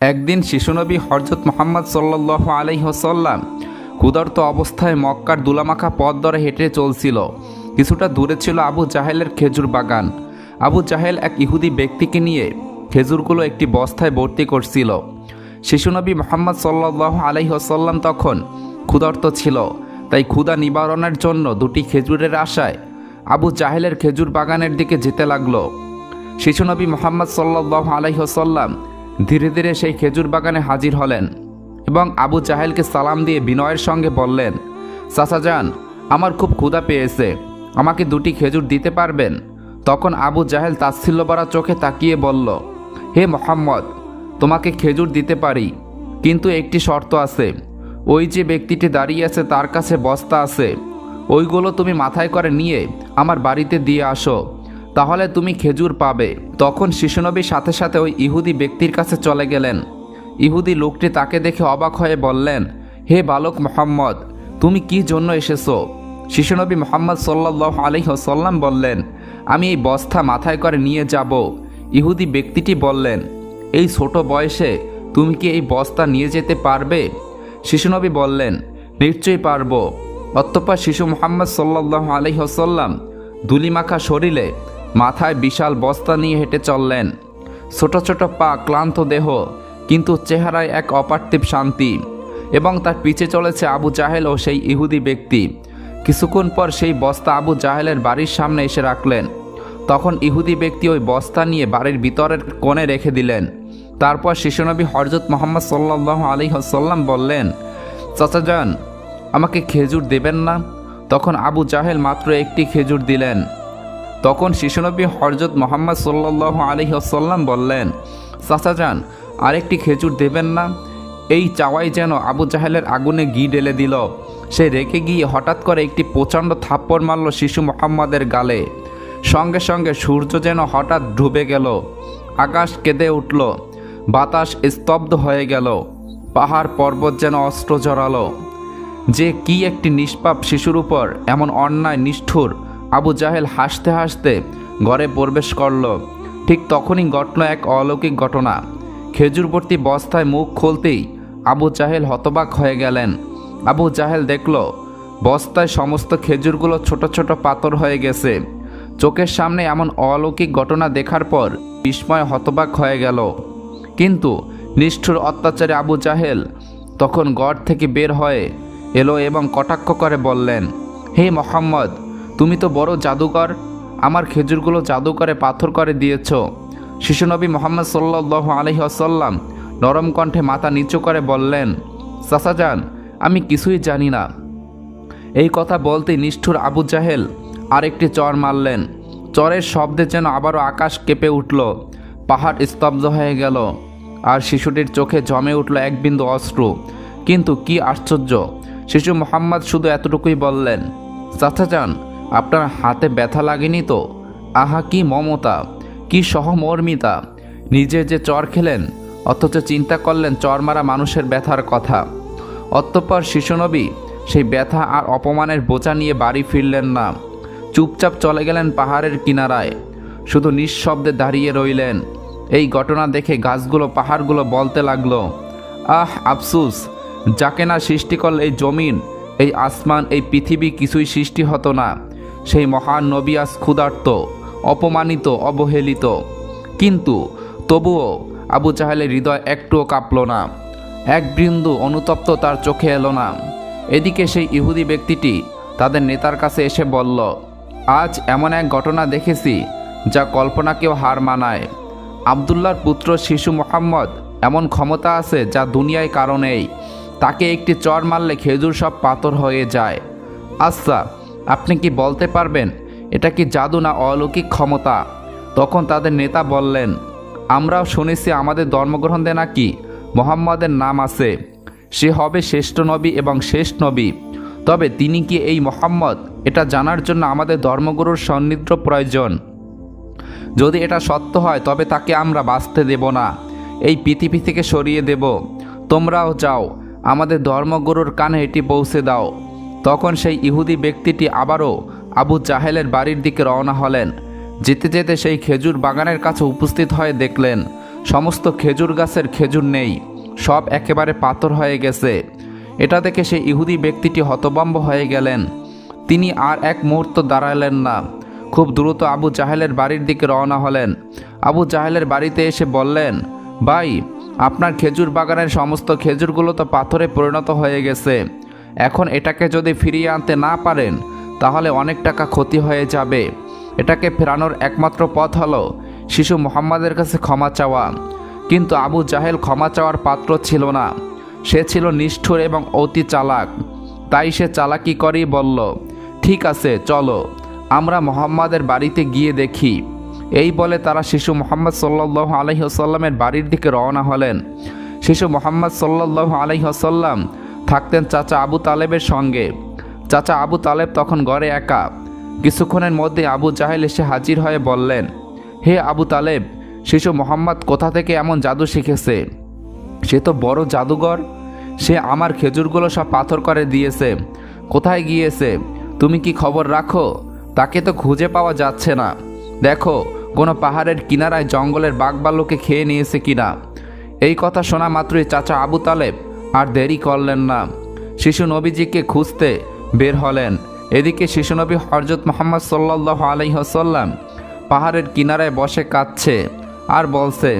একদিন শিশুনবী হযরত মুহাম্মদ সাল্লাল্লাহু আলাইহি ওয়াসাল্লাম ক্ষুধার্ত অবস্থায় মক্কার দুলামাখা পথ ধরে হেঁটে চলছিল। কিছুটা দূরে ছিল আবু জাহেলের খেজুর বাগান। আবু জাহেল এক ইহুদি ব্যক্তিকে নিয়ে খেজুরগুলো একটি বস্তায় ভর্তি করছিল। শিশুনবী মুহাম্মদ সাল্লাল্লাহু আলাইহি ওয়াসাল্লাম তখন ক্ষুধার্ত ছিল, তাই ক্ষুধা নিবারণের জন্য দুটি খেজুরের আশায় আবু জাহেলের খেজুর বাগানের দিকে যেতে লাগলো। শিশুনবী মুহাম্মদ সাল্লাল্লাহু আলাইহি ওয়াসাল্লাম ধীরে ধীরে সেই খেজুর বাগানে হাজির হলেন এবং আবু জাহেলকে সালাম দিয়ে বিনয়ের সঙ্গে বললেন, চাচা যান, আমার খুব ক্ষুধা পেয়েছে, আমাকে দুটি খেজুর দিতে পারবেন? তখন আবু জাহেল তাচ্ছিল্যভরা চোখে তাকিয়ে বলল, হে মুহাম্মদ, তোমাকে খেজুর দিতে পারি, কিন্তু একটি শর্ত আছে। ওই যে ব্যক্তিটি দাঁড়িয়ে আছে তার কাছে বস্তা আছে, ওইগুলো তুমি মাথায় করে নিয়ে আমার বাড়িতে দিয়ে আসো, তাহলে তুমি খেজুর পাবে। তখন শিশুনবী সাথে সাথে ওই ইহুদি ব্যক্তির কাছে চলে গেলেন। ইহুদি লোকটি তাকে দেখে অবাক হয়ে বললেন, হে বালক মুহাম্মদ, তুমি কি জন্য এসেছো? শিশুনবী মুহাম্মদ সাল্লাল্লাহু আলাইহি ওয়াসাল্লাম বললেন, আমি এই বস্তা মাথায় করে নিয়ে যাব। ইহুদি ব্যক্তিটি বললেন, এই ছোট বয়সে তুমি কি এই বস্তা নিয়ে যেতে পারবে? শিশুনবী বললেন, নিশ্চয়ই পারব। অতঃপর শিশু মুহাম্মদ সাল্লাল্লাহু আলাইহি ওয়াসাল্লাম ধুলিমাখা শরীরে মাথায় বিশাল বস্তা নিয়ে হেঁটে চললেন। ছোট ছোট পা, ক্লান্ত দেহ, কিন্তু চেহারায় এক অপার্থিব শান্তি। এবং তার পিছে চলেছে আবু জাহেল ও সেই ইহুদি ব্যক্তি। কিছুক্ষণ পর সেই বস্তা আবু জাহেলের বাড়ির সামনে এসে রাখলেন। তখন ইহুদি ব্যক্তি ওই বস্তা নিয়ে বাড়ির ভিতরের কোণে রেখে দিলেন। তারপর শিশুনবী হযরত মুহাম্মদ সাল্লাল্লাহু আলাইহি ওয়াসাল্লাম বললেন, চাচা যান, আমাকে খেজুর দেবেন না? তখন আবু জাহেল মাত্র একটি খেজুর দিলেন। তখন শিশুনবী হযরত মুহাম্মদ সাল্লাল্লাহু আলাইহি ওয়াসাল্লাম বললেন, চাচা যান, আরেকটি খেজুর দেবেন না? এই চাওয়াই যেন আবু জাহেলের আগুনে ঘি ঢেলে দিল। সে রেগে গিয়ে হঠাৎ করে একটি প্রচণ্ড থাপ্পড় মারল শিশু মুহাম্মদের গালে। সঙ্গে সঙ্গে সূর্য যেন হঠাৎ ডুবে গেল, আকাশ কেঁদে উঠল, বাতাস স্তব্ধ হয়ে গেল, পাহাড় পর্বত যেন অস্ত্র জড়ালো। যে কি একটি নিষ্পাপ শিশুর উপর এমন অন্যায় নিষ্ঠুর! আবু জাহেল হাসতে হাসতে ঘরে প্রবেশ করল। ঠিক তখনই ঘটল এক অলৌকিক ঘটনা। খেজুর ভর্তি বস্তায় মুখ খুলতেই আবু জাহেল হতবাক হয়ে গেলেন। আবু জাহেল দেখল বস্তায় সমস্ত খেজুরগুলো ছোট ছোট পাথর হয়ে গেছে। চোখের সামনে এমন অলৌকিক ঘটনা দেখার পর বিস্ময় হতবাক হয়ে গেল। কিন্তু নিষ্ঠুর অত্যাচারী আবু জাহেল তখন ঘর থেকে বের হয়ে এলো এবং কটাক্ষ করে বললেন, হে মুহাম্মদ, তুমি তো বড় জাদুকর, আমার খেজুরগুলো জাদু করে পাথর করে দিয়েছ। শিশুনবী মুহাম্মদ সাল্লাল্লাহু আলাইহি ওয়াসাল্লাম নরম কণ্ঠে মাথা নিচু করে বললেন, চাচা যান, আমি কিছুই জানি না। এই কথা বলতেই নিষ্ঠুর আবু জাহেল আরেকটি চর মারলেন। চরের শব্দে যেন আবারও আকাশ কেঁপে উঠল, পাহাড় স্তব্ধ হয়ে গেল, আর শিশুটির চোখে জমে উঠল এক বিন্দু অশ্রু। কিন্তু কি আশ্চর্য, শিশু মুহাম্মদ শুধু এতটুকুই বললেন, চাচা যান, আপনার হাতে ব্যথা লাগেনি তো? আহা, কি মমতা, কি সহমর্মিতা! নিজে যে চর খেলেন, অথচ চিন্তা করলেন চর মারা মানুষের ব্যথার কথা। অতঃপর শিশুনবী সেই ব্যথা আর অপমানের বোঝা নিয়ে বাড়ি ফিরলেন না। চুপচাপ চলে গেলেন পাহাড়ের কিনারায়, শুধু নিঃশব্দে দাঁড়িয়ে রইলেন। এই ঘটনা দেখে গাছগুলো, পাহাড়গুলো বলতে লাগলো, আহ আফসুস, যাকে না সৃষ্টি করলে এই জমিন, এই আসমান, এই পৃথিবী কিছুই সৃষ্টি হতো না। সেই মহান নবী আজ ক্ষুধার্ত, অপমানিত, অবহেলিত। কিন্তু তবুও আবু জাহেলের হৃদয় একটুও কাঁপল না, এক বিন্দু অনুতপ্ত তার চোখে এলো না। এদিকে সেই ইহুদি ব্যক্তিটি তাদের নেতার কাছে এসে বলল, আজ এমন এক ঘটনা দেখেছি যা কল্পনাকেও হার মানায়। আবদুল্লাহর পুত্র শিশু মুহাম্মদ এমন ক্ষমতা আছে যা দুনিয়ায় কারো নেই। তাকে একটি চর মারলে খেজুর সব পাথর হয়ে যায়। আচ্ছা, আপনি কি বলতে পারবেন এটা কি জাদু না অলৌকিক ক্ষমতা? তখন তাদের নেতা বললেন, আমরাও শুনেছি আমাদের ধর্মগ্রন্থে নাকি মুহাম্মদের নাম আছে। সে হবে শ্রেষ্ঠ নবী এবং শেষ নবী। তবে তিনি কি এই মুহাম্মদ, এটা জানার জন্য আমাদের ধর্মগুরুর সান্নিধ্য প্রয়োজন। যদি এটা সত্য হয় তবে তাকে আমরা বাঁচতে দেব না, এই পৃথিবী থেকে সরিয়ে দেব। তোমরাও যাও, আমাদের ধর্মগুরুর কানে এটি পৌঁছে দাও। তখন সেই ইহুদি ব্যক্তিটি আবারও আবু জাহেলের বাড়ির দিকে রওনা হলেন। যেতে যেতে সেই খেজুর বাগানের কাছে উপস্থিত হয়ে দেখলেন সমস্ত খেজুর গাছের খেজুর নেই, সব একেবারে পাথর হয়ে গেছে। এটা দেখে সেই ইহুদি ব্যক্তিটি হতভম্ব হয়ে গেলেন। তিনি আর এক মুহূর্ত দাঁড়ালেন না, খুব দ্রুত আবু জাহেলের বাড়ির দিকে রওনা হলেন। আবু জাহেলের বাড়িতে এসে বললেন, ভাই, আপনার খেজুর বাগানের সমস্ত খেজুরগুলো তো পাথরে পরিণত হয়ে গেছে। এখন এটাকে যদি ফিরিয়ে আনতে না পারেন তাহলে অনেক টাকা ক্ষতি হয়ে যাবে। এটাকে ফেরানোর একমাত্র পথ হলো শিশু মুহাম্মাদের কাছে ক্ষমা চাওয়া। কিন্তু আবু জাহেল ক্ষমা চাওয়ার পাত্র ছিল না। সে ছিল নিষ্ঠুর এবং অতি চালাক। তাই সে চালাকি করেই বলল, ঠিক আছে, চলো আমরা মুহাম্মাদের বাড়িতে গিয়ে দেখি। এই বলে তারা শিশু মুহাম্মদ সাল্লাল্লাহু আলাইহি ওয়াসাল্লামের বাড়ির দিকে রওনা হলেন। শিশু মুহাম্মদ সাল্লাল্লাহু আলাইহি ওয়াসাল্লাম থাকতেন চাচা আবু তালেবের সঙ্গে। চাচা আবু তালেব তখন ঘরে একা। কিছুক্ষণের মধ্যে আবু জাহেল এসে হাজির হয়ে বললেন, হে আবু তালেব, শিশু মুহাম্মদ কোথা থেকে এমন জাদু শিখেছে? সে তো বড় জাদুঘর। সে আমার খেজুরগুলো সব পাথর করে দিয়েছে। কোথায় গিয়েছে? তুমি কি খবর রাখো? তাকে তো খুঁজে পাওয়া যাচ্ছে না। দেখো কোনো পাহাড়ের কিনারায় জঙ্গলের বাঘভাল্লুকে খেয়ে নিয়েছে কিনা। এই কথা শোনা মাত্রই চাচা আবু তালেব আর দেরি করলেন না, শিশু নবীজিকে খুঁজতে বের হলেন। এদিকে শিশু নবী হযরত মুহাম্মদ সাল্লাল্লাহু আলাইহি ওয়াসাল্লাম পাহাড়ের কিনারায় বসে কাঁদছে আর বলছে,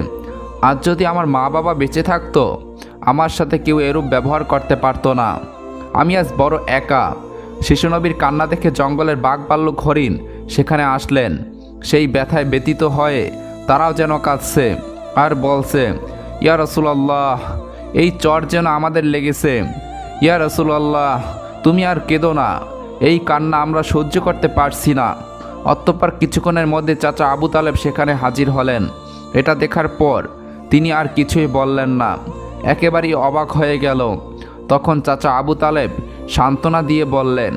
আজ যদি আমার মা বাবা বেঁচে থাকতো, আমার সাথে কেউ এরূপ ব্যবহার করতে পারতো না। আমি আজ বড় একা। শিশু নবীর কান্না দেখে জঙ্গলের বাঘভাল্লুক হরিণ সেখানে আসলেন। সেই ব্যথায় ব্যতীত হয়ে তারাও যেন কাঁদছে আর বলছে, ইয়া রাসূলুল্লাহ, এই চর যেন আমাদের লেগেছে। ইয়া রাসূলুল্লাহ, তুমি আর কেঁদো না, এই কান্না আমরা সহ্য করতে পারছি না। অতঃপর কিছুক্ষণের মধ্যে চাচা আবু তালেব সেখানে হাজির হলেন। এটা দেখার পর তিনি আর কিছুই বললেন না, একেবারেই অবাক হয়ে গেল। তখন চাচা আবু তালেব সান্ত্বনা দিয়ে বললেন,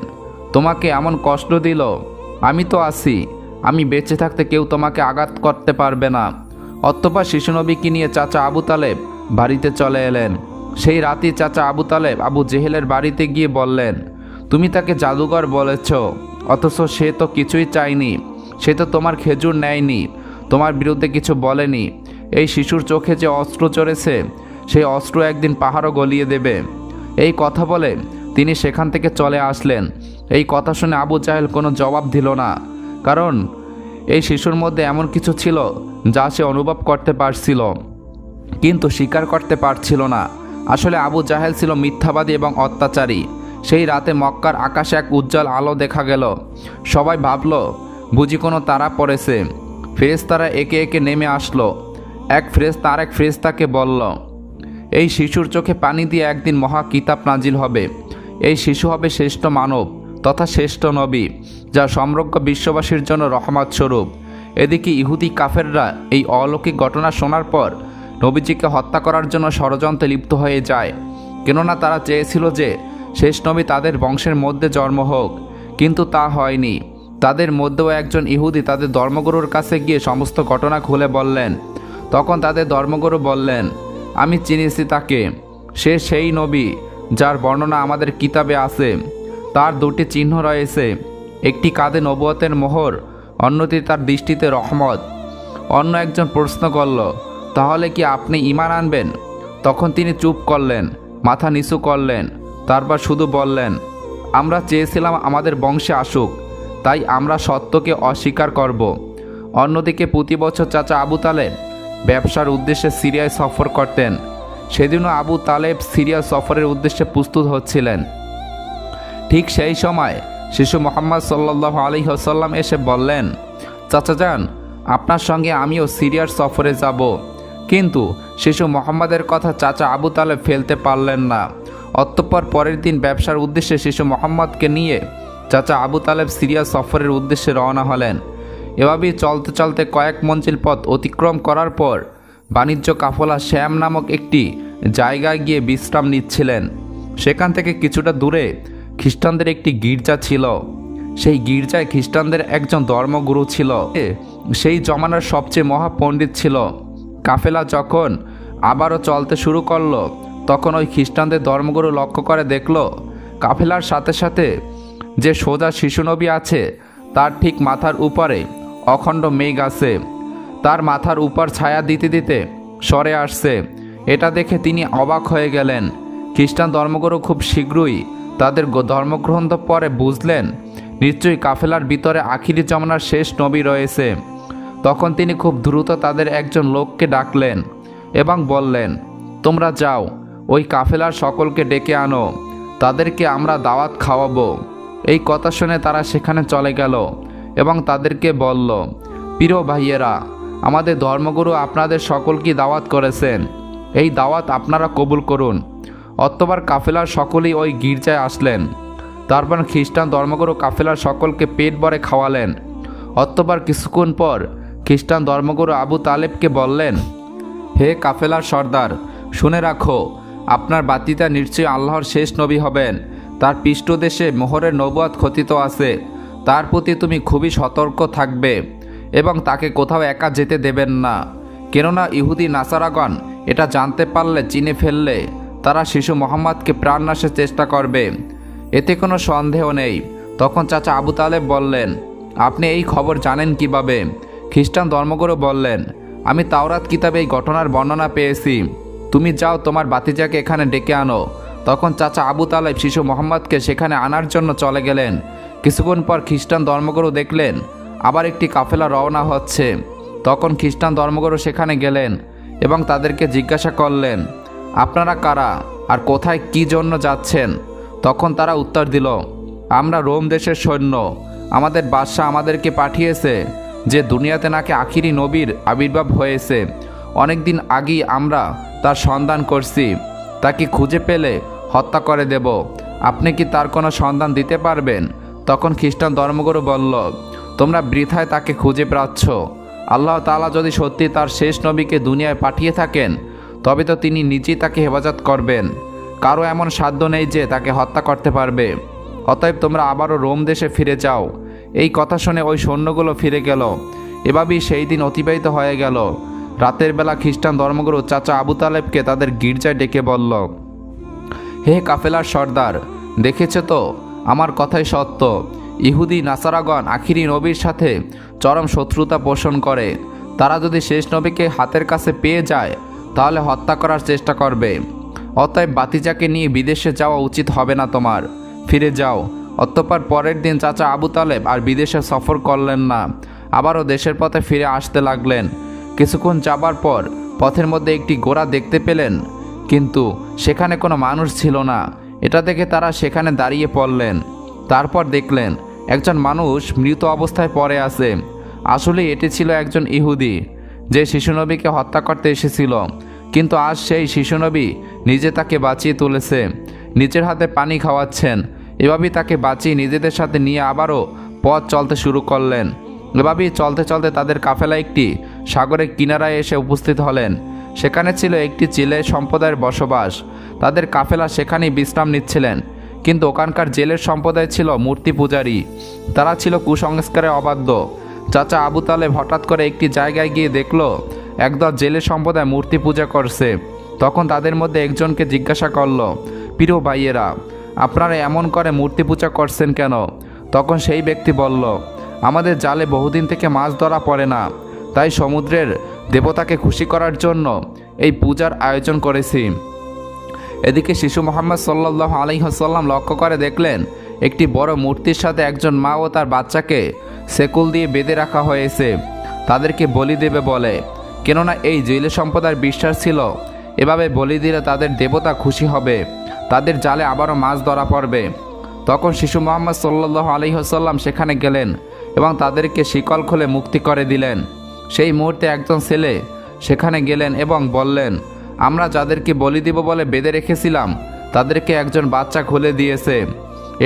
তোমাকে এমন কষ্ট দিল, আমি তো আছি। আমি বেঁচে থাকতে কেউ তোমাকে আঘাত করতে পারবে না। অতঃপর শিশুনবীকে নিয়ে চাচা আবু তালেব বাড়িতে চলে এলেন। সেই রাতেই চাচা আবু তালেব আবু জেহেলের বাড়িতে গিয়ে বললেন, তুমি তাকে জাদুঘর বলেছ, অথচ সে তো কিছুই চায়নি। সে তো তোমার খেজুর নেয়নি, তোমার বিরুদ্ধে কিছু বলেনি। এই শিশুর চোখে যে অস্ত্র চড়েছে, সেই অস্ত্র একদিন পাহাড়ও গলিয়ে দেবে। এই কথা বলে তিনি সেখান থেকে চলে আসলেন। এই কথা শুনে আবু জাহেল কোনো জবাব দিল না, কারণ এই শিশুর মধ্যে এমন কিছু ছিল যা সে অনুভব করতে পারছিল কিন্তু স্বীকার করতে পারছিল না। আসলে আবু জাহেল ছিল মিথ্যাবাদী এবং অত্যাচারী। সেই রাতে মক্কার আকাশে এক উজ্জ্বল আলো দেখা গেল। সবাই ভাবল বুঝি কোনো তারা পড়েছে। ফেরেশতারা একে একে নেমে আসলো। এক ফেরেশতা আরেক ফেরেশতাকে বলল, এই শিশুর চোখে পানি দিয়ে একদিন মহা কিতাব নাজিল হবে। এই শিশু হবে শ্রেষ্ঠ মানব তথা শ্রেষ্ঠ নবী, যা সমগ্র বিশ্ববাসীর জন্য রহমত স্বরূপ। এদিকে ইহুদি কাফেররা এই অলৌকিক ঘটনা শোনার পর নবীজিকে হত্যা করার জন্য ষড়যন্ত্রে লিপ্ত হয়ে যায়। কেননা তারা চেয়েছিল যে শেষ নবী তাদের বংশের মধ্যে জন্ম হোক, কিন্তু তা হয়নি। তাদের মধ্যেও একজন ইহুদি তাদের ধর্মগুরুর কাছে গিয়ে সমস্ত ঘটনা খুলে বললেন। তখন তাদের ধর্মগুরু বললেন, আমি চিনেছি তাকে। সে সেই নবী যার বর্ণনা আমাদের কিতাবে আছে। তার দুটি চিহ্ন রয়েছে, একটি কাঁধে নবুয়তের মোহর, অন্যটি তার দৃষ্টিতে রহমত। অন্য একজন প্রশ্ন করল, তাহলে কি আপনি ঈমান আনবেন? তখন তিনি চুপ করলেন, মাথা নিচু করলেন, তারপর শুধু বললেন, আমরা চেয়েছিলাম আমাদের বংশে আসুক, তাই আমরা সত্যকে অস্বীকার করব। অন্যদিকে প্রতি বছর চাচা আবু তালেব ব্যবসার উদ্দেশ্যে সিরিয়ায় সফর করতেন। সেদিনও আবু তালেব সিরিয়া সফরের উদ্দেশ্যে প্রস্তুত হচ্ছিলেন। ঠিক সেই সময় শিশু মুহাম্মদ সাল্লাল্লাহু আলাইহি ওয়াসাল্লাম এসে বললেন, চাচা যান, আপনার সঙ্গে আমিও সিরিয়ার সফরে যাব। কিন্তু শিশু মুহাম্মদের কথা চাচা আবু তালেব ফেলতে পারলেন না। অতঃপর পরের দিন ব্যবসার উদ্দেশ্যে শিশু মুহাম্মদকে নিয়ে চাচা আবু তালেব সিরিয়া সফরের উদ্দেশ্যে রওনা হলেন। এভাবেই চলতে চলতে কয়েক মঞ্জিল পথ অতিক্রম করার পর বাণিজ্য কাফলা শ্যাম নামক একটি জায়গায় গিয়ে বিশ্রাম নিচ্ছিলেন। সেখান থেকে কিছুটা দূরে খ্রিস্টানদের একটি গির্জা ছিল। সেই গির্জায় খ্রিস্টানদের একজন ধর্মগুরু ছিল। সেই জমানার সবচেয়ে মহাপণ্ডিত ছিল। কাফেলা যখন আবারও চলতে শুরু করলো, তখন ওই খ্রিস্টানদের ধর্মগুরু লক্ষ্য করে দেখল কাফেলার সাথে সাথে যে সোজা শিশুনবী আছে তার ঠিক মাথার উপরে অখণ্ড মেঘ আছে। তার মাথার উপর ছায়া দিতে দিতে সরে আসছে। এটা দেখে তিনি অবাক হয়ে গেলেন। খ্রিস্টান ধর্মগুরু খুব শীঘ্রই তাদের ধর্মগ্রন্থ পরে বুঝলেন নিশ্চয়ই কাফেলার ভিতরে আখিরি জামানার শেষ নবী রয়েছে। তখন তিনি খুব দ্রুত তাদের একজন লোককে ডাকলেন এবং বললেন, তোমরা যাও, ওই কাফেলার সকলকে ডেকে আনো, তাদেরকে আমরা দাওয়াত খাওয়াবো। এই কথা শুনে তারা সেখানে চলে গেল এবং তাদেরকে বলল, প্রিয় ভাইয়েরা, আমাদের ধর্মগুরু আপনাদের সকলকে দাওয়াত করেছেন, এই দাওয়াত আপনারা কবুল করুন। অতঃপর কাফেলার সকলেই ওই গির্জায় আসলেন। তারপর খ্রিস্টান ধর্মগুরু কাফেলার সকলকে পেট ভরে খাওয়ালেন। অতঃপর কিছুক্ষণ পর খ্রিস্টান ধর্মগুরু আবু তালেবকে বললেন, হে কাফেলার সর্দার, শুনে রাখো, আপনার বাতিতা নিশ্চয়ই আল্লাহর শেষ নবী হবেন। তার পৃষ্ঠদেশে মোহরের নবুয়াত খচিত আছে। তার প্রতি তুমি খুবই সতর্ক থাকবে এবং তাকে কোথাও একা যেতে দেবেন না। কেননা ইহুদি নাসারাগণ এটা জানতে পারলে, চিনে ফেললে তারা শিশু মোহাম্মদকে প্রাণনাশের চেষ্টা করবে, এতে কোনো সন্দেহ নেই। তখন চাচা আবু তালেব বললেন, আপনি এই খবর জানেন কিভাবে? খ্রিস্টান ধর্মগুরু বললেন, আমি তাওরাত কিতাবে এই ঘটনার বর্ণনা পেয়েছি। তুমি যাও, তোমার বাতিজাকে এখানে ডেকে আনো। তখন চাচা আবু তালেব শিশু মোহাম্মদকে সেখানে আনার জন্য চলে গেলেন। কিছুক্ষণ পর খ্রিস্টান ধর্মগুরু দেখলেন আবার একটি কাফেলা রওনা হচ্ছে। তখন খ্রিস্টান ধর্মগুরু সেখানে গেলেন এবং তাদেরকে জিজ্ঞাসা করলেন, আপনারা কারা আর কোথায় কি জন্য যাচ্ছেন? তখন তারা উত্তর দিল, আমরা রোম দেশের সৈন্য। আমাদের বাদশাহ আমাদেরকে পাঠিয়েছে যে দুনিয়াতে নাকি আখিরি নবীর আবির্ভাব হয়েছে। অনেক দিন আগেই আমরা তার সন্ধান করছি, তাকে খুঁজে পেলে হত্যা করে দেব। আপনি কি তার কোনো সন্ধান দিতে পারবেন? তখন খ্রিস্টান ধর্মগুরু বলল, তোমরা বৃথায় তাকে খুঁজে বেড়াচ্ছ। আল্লাহ তাআলা যদি সত্যি তার শেষ নবীকে দুনিয়ায় পাঠিয়ে থাকেন, তবে তো তিনি নিজেই তাকে হেফাজত করবেন। কারো এমন সাধ্য নেই যে তাকে হত্যা করতে পারবে। অতএব তোমরা আবারও রোম দেশে ফিরে যাও। এই কথা শুনে ওই সৈন্যগুলো ফিরে গেল। এভাবেই সেই দিন অতিবাহিত হয়ে গেল। রাতের বেলা খ্রিস্টান ধর্মগুরু চাচা আবু তালেবকে তাদের গির্জায় ডেকে বলল, হে কাফেলার সর্দার, দেখেছ তো আমার কথাই সত্য। ইহুদি নাসারাগণ আখিরি নবীর সাথে চরম শত্রুতা পোষণ করে। তারা যদি শেষ নবীকে হাতের কাছে পেয়ে যায় তাহলে হত্যা করার চেষ্টা করবে। অতএব বাতিজাকে নিয়ে বিদেশে যাওয়া উচিত হবে না তোমার, ফিরে যাও। অতঃপর পরের দিন চাচা আবু তালেব আর বিদেশে সফর করলেন না, আবারও দেশের পথে ফিরে আসতে লাগলেন। কিছুক্ষণ যাবার পর পথের মধ্যে একটি ঘোড়া দেখতে পেলেন, কিন্তু সেখানে কোনো মানুষ ছিল না। এটা দেখে তারা সেখানে দাঁড়িয়ে পড়লেন। তারপর দেখলেন একজন মানুষ মৃত অবস্থায় পড়ে আছে। আসলে এটি ছিল একজন ইহুদি যে শিশুনবীকে হত্যা করতে এসেছিল, কিন্তু আজ সেই শিশুনবী নিজে তাকে বাঁচিয়ে তুলেছে, নিজের হাতে পানি খাওয়াচ্ছেন। এভাবেই তাকে বাঁচিয়ে নিজেদের সাথে নিয়ে আবারও পথ চলতে শুরু করলেন। এভাবেই চলতে চলতে তাদের কাফেলা একটি সাগরের কিনারায় এসে উপস্থিত হলেন। সেখানে ছিল একটি জেলে সম্প্রদায়ের বসবাস। তাদের কাফেলা সেখানেই বিশ্রাম নিচ্ছিলেন, কিন্তু ওখানকার জেলের সম্প্রদায় ছিল মূর্তি পূজারী। তারা ছিল কুসংস্কারে অবাধ্য। চাচা আবু তালেব হঠাৎ করে একটি জায়গায় গিয়ে দেখল একদল জেলে সম্প্রদায় মূর্তি পূজা করছে। তখন তাদের মধ্যে একজনকে জিজ্ঞাসা করল, প্রিয় ভাইয়েরা, আপনারা এমন করে মূর্তি পূজা করছেন কেন? তখন সেই ব্যক্তি বলল, আমাদের জালে বহুদিন থেকে মাছ ধরা পড়ে না, তাই সমুদ্রের দেবতাকে খুশি করার জন্য এই পূজার আয়োজন করেছি। এদিকে শিশু মোহাম্মদ সাল্লাল্লাহু আলাইহি ওয়াসাল্লাম লক্ষ্য করে দেখলেন একটি বড় মূর্তির সাথে একজন মা ও তার বাচ্চাকে সেকুল দিয়ে বেঁধে রাখা হয়েছে, তাদেরকে বলি দেবে বলে। কেননা এই জেলে সম্প্রদায়ের বিশ্বাস ছিল এভাবে বলি দিলে তাদের দেবতা খুশি হবে, তাদের জালে আবারও মাছ ধরা পড়বে। তখন শিশু মোহাম্মদ সাল্লাল্লাহু আলাইহি ওয়াসাল্লাম সেখানে গেলেন এবং তাদেরকে শিকল খুলে মুক্তি করে দিলেন। সেই মুহূর্তে একজন ছেলে সেখানে গেলেন এবং বললেন, আমরা যাদেরকে বলি দিব বলে বেঁধে রেখেছিলাম তাদেরকে একজন বাচ্চা খুলে দিয়েছে।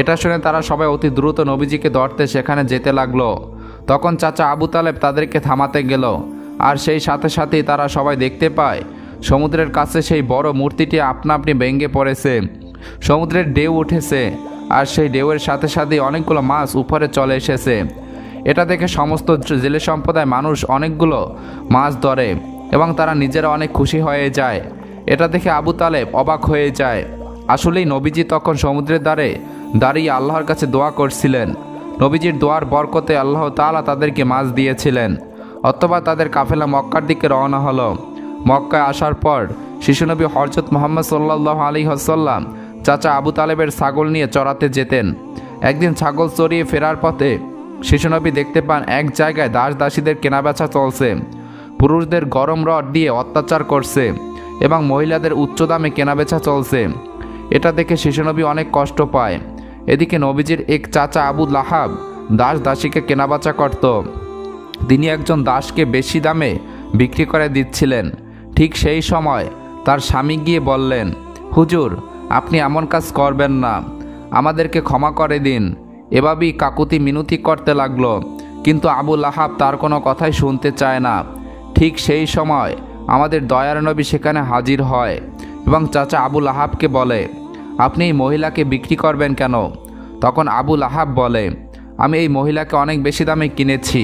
এটা শুনে তারা সবাই অতি দ্রুত নবীজিকে ধরতে সেখানে যেতে লাগলো। তখন চাচা আবু তালেব তাদেরকে থামাতে গেল, আর সেই সাথে সাথেই তারা সবাই দেখতে পায় সমুদ্রের কাছে সেই বড় মূর্তিটি আপনা আপনি ভেঙে পড়েছে। সমুদ্রের ঢেউ উঠেছে আর সেই ঢেউয়ের সাথে সাথেই অনেকগুলো মাছ উপরে চলে এসেছে। এটা দেখে সমস্ত জেলে সম্প্রদায় মানুষ অনেকগুলো মাছ ধরে এবং তারা নিজেরা অনেক খুশি হয়ে যায়। এটা দেখে আবু তালেব অবাক হয়ে যায়। আসলেই নবীজি তখন সমুদ্রের ধারে দাঁড়িয়ে আল্লাহর কাছে দোয়া করছিলেন। নবীজির দোয়ার বরকতে আল্লাহ তাআলা তাদেরকে মাছ দিয়েছিলেন। অতঃপর তাদের কাফেলা মক্কার দিকে রওনা হলো। মক্কায় আসার পর শিশুনবী হযরত মুহাম্মদ সাল্লাল্লাহু আলাইহি ওয়াসাল্লাম চাচা আবু তালেবের ছাগল নিয়ে চড়াতে যেতেন। একদিন ছাগল চড়িয়ে ফেরার পথে শিশুনবী দেখতে পান এক জায়গায় দাস দাসীদের কেনাবেচা চলছে। পুরুষদের গরম রড দিয়ে অত্যাচার করছে এবং মহিলাদের উচ্চ দামে কেনাবেচা চলছে। এটা দেখে শিশুনবী অনেক কষ্ট পায়। এদিকে নবীজির এক চাচা আবু লাহাব দাস দাসীকে কেনাবেচা করত। তিনি একজন দাসকে বেশি দামে বিক্রি করে দিচ্ছিলেন। ঠিক সেই সময় তার স্বামী গিয়ে বললেন, হুজুর, আপনি এমন কাজ করবেন না, আমাদেরকে ক্ষমা করে দিন। এভাবেই কাকুতি মিনতি করতে লাগলো, কিন্তু আবু লাহাব তার কোনো কথাই শুনতে চায় না। ঠিক সেই সময় আমাদের দয়ার নবী সেখানে হাজির হয় এবং চাচা আবু লাহাবকে বলে, আপনি এই মহিলাকে বিক্রি করবেন কেন? তখন আবু লাহাব বলে, আমি এই মহিলাকে অনেক বেশি দামে কিনেছি,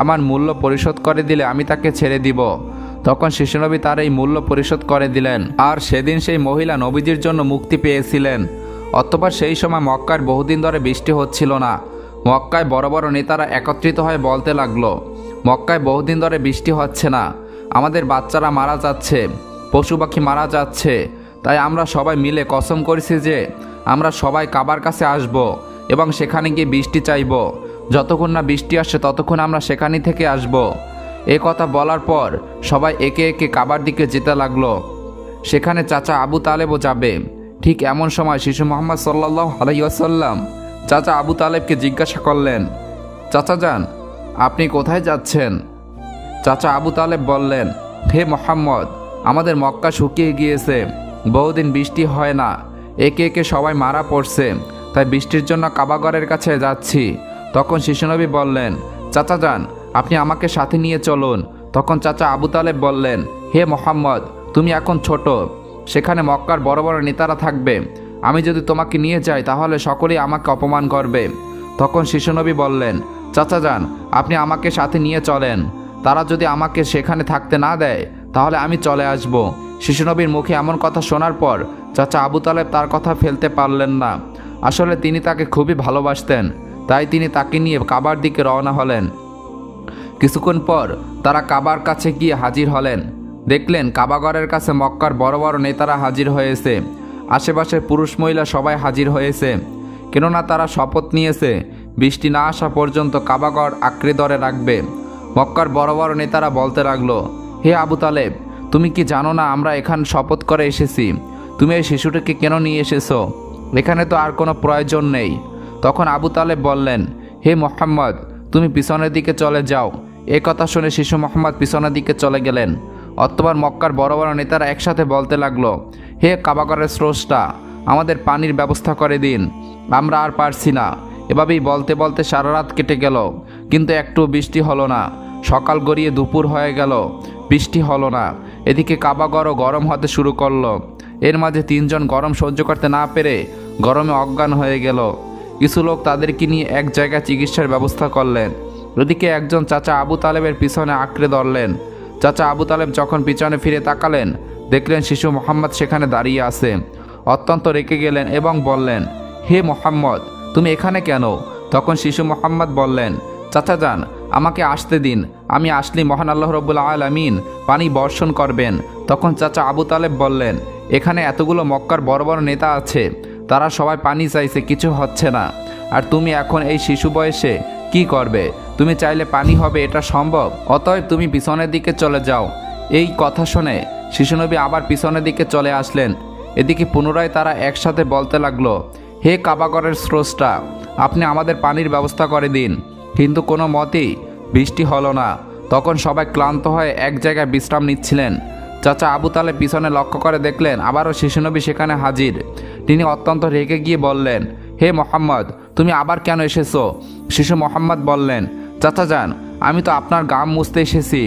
আমার মূল্য পরিশোধ করে দিলে আমি তাকে ছেড়ে দিব। তখন শিশুনবী তার এই মূল্য পরিশোধ করে দিলেন, আর সেদিন সেই মহিলা নবীজির জন্য মুক্তি পেয়েছিলেন। অতঃপর সেই সময় মক্কার বহুদিন ধরে বৃষ্টি হচ্ছিল না। মক্কায় বড় বড় নেতারা একত্রিত হয়ে বলতে লাগলো, মক্কায় বহুদিন ধরে বৃষ্টি হচ্ছে না, আমাদের বাচ্চারা মারা যাচ্ছে, পশু পাখি মারা যাচ্ছে। তাই আমরা সবাই মিলে কসম করেছি যে আমরা সবাই কাবার কাছে আসব এবং সেখানে গিয়ে বৃষ্টি চাইব। যতক্ষণ না বৃষ্টি আসে ততক্ষণ আমরা সেখানে থেকে আসব। এ কথা বলার পর সবাই একে একে কাবার দিকে যেতে লাগলো। সেখানে চাচা আবু তালেবও যাবে। ঠিক এমন সময় শিশু মুহাম্মদ সাল্লাল্লাহু আলাইহি ওয়াসাল্লাম চাচা আবু তালেবকে জিজ্ঞাসা করলেন, চাচা যান, আপনি কোথায় যাচ্ছেন? চাচা আবু তালেব বললেন, হে মুহাম্মদ, আমাদের মক্কা শুকিয়ে গিয়েছে, বহুদিন বৃষ্টি হয় না, একে একে সবাই মারা পড়ছে, তাই বৃষ্টির জন্য কাবাগরের কাছে যাচ্ছি। তখন শিশুনবী বললেন, চাচা যান, আপনি আমাকে সাথে নিয়ে চলুন। তখন চাচা আবু তালেব বললেন, হে মুহাম্মদ, তুমি এখন ছোট, সেখানে মক্কার বড় বড় নেতারা থাকবে, আমি যদি তোমাকে নিয়ে যাই তাহলে সকলেই আমাকে অপমান করবে। তখন শিশুনবী বললেন, চাচা যান, আপনি আমাকে সাথে নিয়ে চলেন, তারা যদি আমাকে সেখানে থাকতে না দেয় তাহলে আমি চলে আসব। শিশুনবীর মুখে এমন কথা শোনার পর চাচা আবু তালেব তার কথা ফেলতে পারলেন না। আসলে তিনি তাকে খুবই ভালোবাসতেন, তাই তিনি তাকে নিয়ে কাবার দিকে রওনা হলেন। কিছুক্ষণ পর তারা কাবার কাছে গিয়ে হাজির হলেন। দেখলেন কাবাগরের কাছে মক্কার বড় বড় নেতারা হাজির হয়েছে, আশেপাশের পুরুষ মহিলা সবাই হাজির হয়েছে, কেননা তারা শপথ নিয়েছে বৃষ্টি না আসা পর্যন্ত কাবাগর আঁকড়ে ধরে রাখবে। মক্কার বড় বড় নেতারা বলতে লাগলো, হে আবু তালেব, তুমি কি জানো না আমরা এখানে শপথ করে এসেছি? তুমি এই শিশুটিকে কেন নিয়ে এসেছো? এখানে তো আর কোনো প্রয়োজন নেই। তখন আবু তালেব বললেন, হে মুহাম্মদ, তুমি পিছনের দিকে চলে যাও। এ কথা শুনে শিশু মুহাম্মদ পিছনের দিকে চলে গেলেন। অতঃপর মক্কার বড় বড় নেতারা একসাথে বলতে লাগলো, হে কাবাগরের স্রষ্টা, আমাদের পানির ব্যবস্থা করে দিন, আমরা আর পারছি না। এভাবেই বলতে বলতে সারা রাত কেটে গেল, কিন্তু একটু বৃষ্টি হলো না। সকাল গড়িয়ে দুপুর হয়ে গেল, বৃষ্টি হলো না। এদিকে কাবাগরও গরম হতে শুরু করলো। এর মাঝে তিনজন গরম সহ্য করতে না পেরে গরমে অজ্ঞান হয়ে গেল। কিছু লোক তাদেরকে নিয়ে এক জায়গায় চিকিৎসার ব্যবস্থা করলেন। ওদিকে একজন চাচা আবু তালেবের পিছনে আঁকড়ে ধরলেন। চাচা আবু তালেব যখন পিছনে ফিরে তাকালেন, দেখলেন শিশু মুহাম্মদ সেখানে দাঁড়িয়ে আছে। অত্যন্ত রেগে গেলেন এবং বললেন, হে মুহাম্মদ, তুমি এখানে কেন? তখন শিশু মুহাম্মদ বললেন, চাচা যান, আমাকে আসতে দিন, আমি আসলে মহান আল্লাহ রাব্বুল আলামিন পানি বর্ষণ করবেন। তখন চাচা আবু তালেব বললেন, এখানে এতগুলো মক্কার বড় বড় নেতা আছে, তারা সবাই পানি চাইছে, কিছু হচ্ছে না, আর তুমি এখন এই শিশু বয়সে কি করবে? তুমি চাইলে পানি হবে, এটা সম্ভব? অতএব তুমি পিছনের দিকে চলে যাও। এই কথা শুনে শিশুনবী আবার পিছনের দিকে চলে আসলেন। এদিকে পুনরায় তারা একসাথে বলতে লাগলো, হে কাবাগরের স্রষ্টা, আপনি আমাদের পানির ব্যবস্থা করে দিন। কিন্তু কোনো মতেই বৃষ্টি হলো না। তখন সবাই ক্লান্ত হয়ে এক জায়গায় বিশ্রাম নিচ্ছিলেন। চাচা আবু তালেব পিছনে লক্ষ্য করে দেখলেন আবারও শিশুনবী সেখানে হাজির। তিনি অত্যন্ত রেগে গিয়ে বললেন, হে মুহাম্মদ, তুমি আবার কেন এসেছো? শিশু মুহাম্মদ বললেন, চাচা যান, আমি তো আপনার গাম মুছতে এসেছি।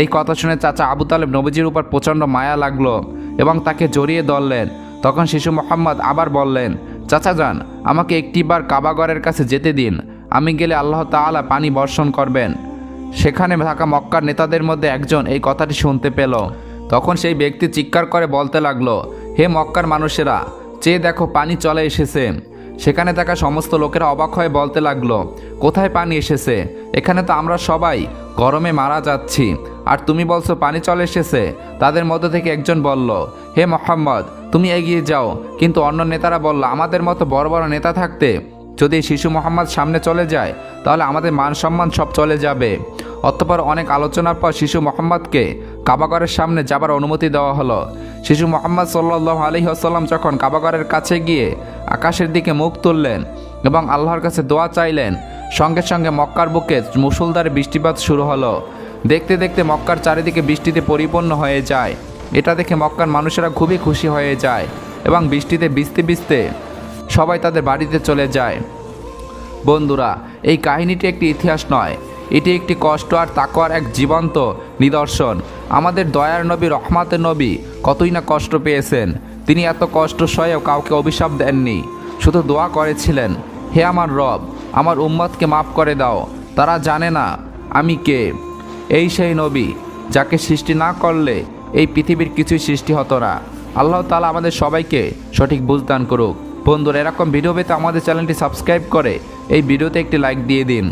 এই কথা শুনে চাচা আবু তালেব নবীজির উপর প্রচণ্ড মায়া লাগলো এবং তাকে জড়িয়ে ধরলেন। তখন শিশু মুহাম্মদ আবার বললেন, চাচা যান, আমাকে একটিবার কাবাগরের কাছে যেতে দিন, আমি গেলে আল্লাহ তাআলা পানি বর্ষণ করবেন। সেখানে থাকা মক্কার নেতাদের মধ্যে একজন এই কথাটি শুনতে পেল। তখন সেই ব্যক্তি চিৎকার করে বলতে লাগলো, হে মক্কার মানুষেরা, চেয়ে দেখো, পানি চলে এসেছে। সেখানে থাকা সমস্ত লোকেরা অবাক হয়ে বলতে লাগলো, কোথায় পানি এসেছে? এখানে তো আমরা সবাই গরমে মারা যাচ্ছি, আর তুমি বলছো পানি চলে এসেছে। তাদের মধ্যে থেকে একজন বলল, হে মোহাম্মদ, তুমি এগিয়ে যাও। কিন্তু অন্য নেতারা বলল, আমাদের মতো বড় বড় নেতা থাকতে যদি শিশু মোহাম্মদ সামনে চলে যায় তাহলে আমাদের মান সম্মান সব চলে যাবে। অতঃপর অনেক আলোচনার পর শিশু মোহাম্মদকে কাবাগরের সামনে যাবার অনুমতি দেওয়া হলো। শিশু মোহাম্মদ সাল্লাল্লাহু আলাইহি ওয়াসাল্লাম যখন কাবাগরের কাছে গিয়ে আকাশের দিকে মুখ তুললেন এবং আল্লাহর কাছে দোয়া চাইলেন, সঙ্গে সঙ্গে মক্কার বুকে মুষলধারে বৃষ্টিপাত শুরু হলো। দেখতে দেখতে মক্কার চারিদিকে বৃষ্টিতে পরিপূর্ণ হয়ে যায়। এটা দেখে মক্কার মানুষেরা খুবই খুশি হয়ে যায় এবং বৃষ্টিতে ভিজতে ভিজতে সবাই তাদের বাড়িতে চলে যায়। বন্ধুরা, এই কাহিনীটি একটি ইতিহাস নয়, এটি একটি কষ্ট আর তাকওয়ার এক জীবন্ত নিদর্শন। আমাদের দয়ার নবী, রহমাতের নবী কতই না কষ্ট পেয়েছেন। তিনি এত কষ্ট সয়েও কাউকে অভিশাপ দেননি, শুধু দোয়া করেছিলেন, হে আমার রব, আমার উম্মতকে মাফ করে দাও, তারা জানে না আমি কে। এই সেই নবী যাকে সৃষ্টি না করলে এই পৃথিবীর কিছুই সৃষ্টি হতো না। আল্লাহ তাআলা আমাদের সবাইকে সঠিক বুঝদান করুক। বন্ধুরা, এরকম ভিডিও পেতে আমাদের চ্যানেলটি সাবস্ক্রাইব করে এই ভিডিওতে একটি লাইক দিয়ে দিন।